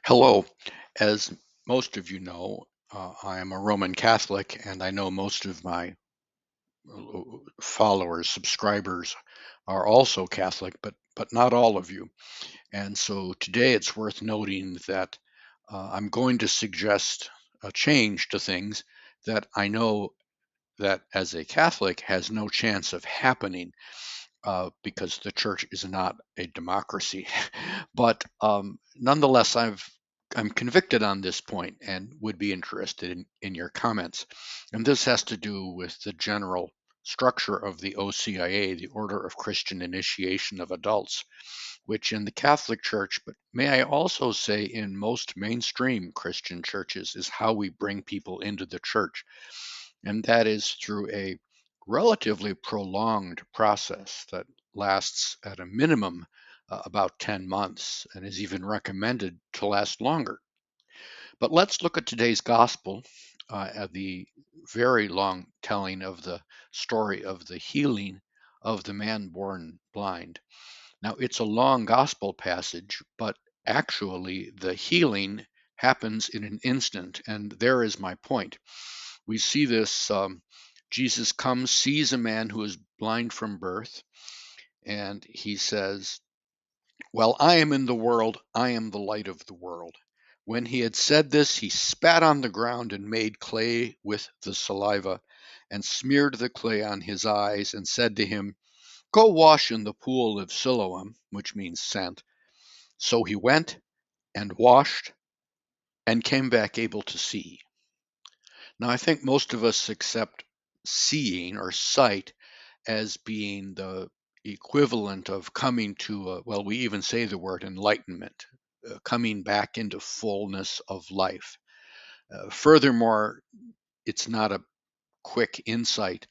Hello. As most of you know, I am a Roman Catholic, and I know most of my followers, subscribers are also Catholic, but not all of you. And so today it's worth noting that I'm going to suggest a change to things that I know that as a Catholic has no chance of happening because the church is not a democracy. But nonetheless, I'm convicted on this point and would be interested in your comments. And this has to do with the general structure of the OCIA, the Order of Christian Initiation of Adults, which in the Catholic Church, but may I also say in most mainstream Christian churches, is how we bring people into the church. And that is through a relatively prolonged process that lasts at a minimum about 10 months and is even recommended to last longer. But let's look at today's gospel, at the very long telling of the story of the healing of the man born blind. Now, it's a long gospel passage, but actually the healing happens in an instant. And there is my point. We see this. Jesus comes, sees a man who is blind from birth, and he says, "Well, I am in the world, I am the light of the world." When he had said this, he spat on the ground and made clay with the saliva and smeared the clay on his eyes and said to him, "Go wash in the pool of Siloam," which means sent. So he went and washed and came back able to see. Now, I think most of us accept seeing or sight as being the equivalent of coming to, well, we even say the word enlightenment, coming back into fullness of life. Furthermore, it's not a quick insight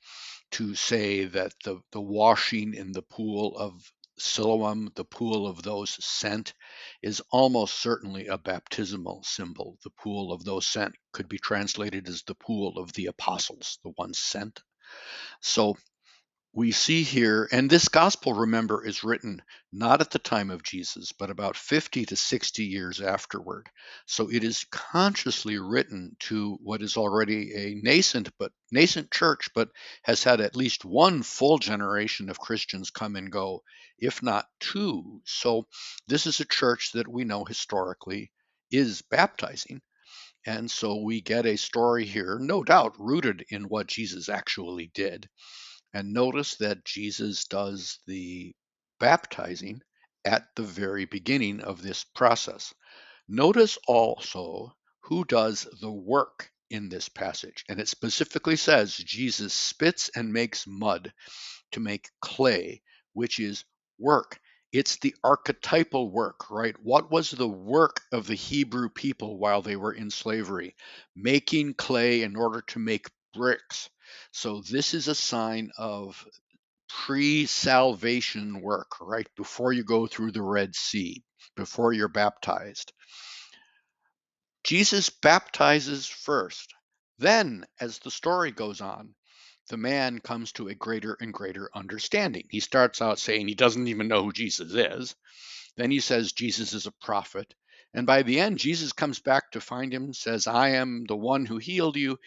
to say that the washing in the pool of Siloam, the pool of those sent, is almost certainly a baptismal symbol. The pool of those sent could be translated as the pool of the apostles, the ones sent. So we see here, and this gospel, remember, is written not at the time of Jesus, but about 50 to 60 years afterward. So it is consciously written to what is already a nascent church, but has had at least one full generation of Christians come and go, if not two. So this is a church that we know historically is baptizing. And so we get a story here, no doubt rooted in what Jesus actually did. And notice that Jesus does the baptizing at the very beginning of this process. Notice also who does the work in this passage. And it specifically says Jesus spits and makes mud to make clay, which is work. It's the archetypal work, right? What was the work of the Hebrew people while they were in slavery? Making clay in order to make bricks. So this is a sign of pre-salvation work, right? Before you go through the Red Sea, before you're baptized. Jesus baptizes first. Then, as the story goes on, the man comes to a greater and greater understanding. He starts out saying he doesn't even know who Jesus is. Then he says Jesus is a prophet. And by the end, Jesus comes back to find him, says, "I am the one who healed you.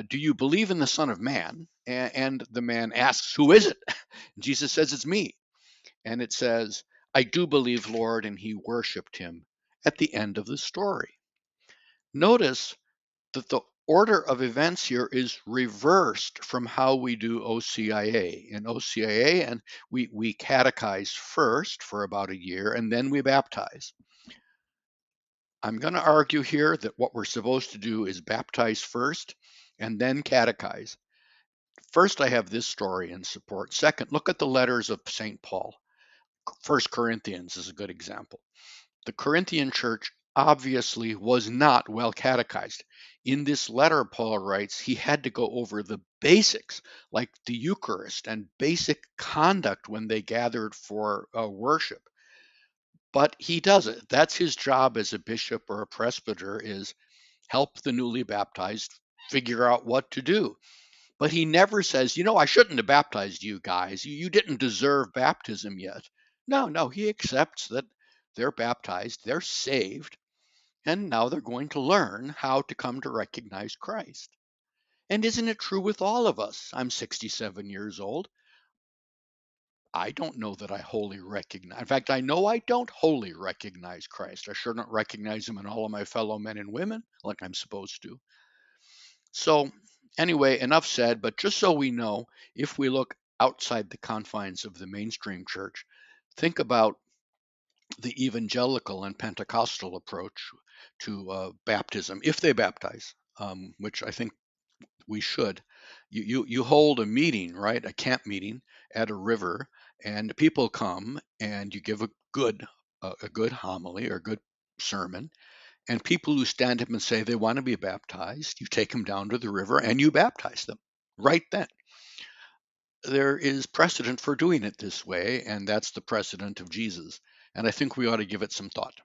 Do you believe in the Son of Man?" And the man asks, "Who is it?" Jesus says, "It's me." And it says, "I do believe, Lord," and he worshiped him at the end of the story. Notice that the order of events here is reversed from how we do OCIA. In OCIA, and we catechize first for about a year, and then we baptize. I'm going to argue here that what we're supposed to do is baptize first and then catechize. First, I have this story in support. Second, look at the letters of St. Paul. First Corinthians is a good example. The Corinthian church obviously was not well catechized. In this letter, Paul writes, he had to go over the basics, like the Eucharist and basic conduct when they gathered for worship. But he does it. That's his job as a bishop or a presbyter, is help the newly baptized figure out what to do. But he never says, I shouldn't have baptized you guys. You didn't deserve baptism yet. No, he accepts that they're baptized, they're saved, And now they're going to learn how to come to recognize Christ. And isn't it true with all of us? I'm 67 years old. I don't know that I wholly recognize. In fact, I know I don't wholly recognize Christ. I sure don't recognize him in all of my fellow men and women like I'm supposed to. So, anyway, enough said, but just so we know, if we look outside the confines of the mainstream church, think about the evangelical and Pentecostal approach to baptism, if they baptize, which I think we should. You hold a meeting, right? A camp meeting at a river, and people come, and you give a good homily or good sermon, and people who stand up and say they want to be baptized, you take them down to the river and you baptize them right then. There is precedent for doing it this way, and that's the precedent of Jesus. And I think we ought to give it some thought.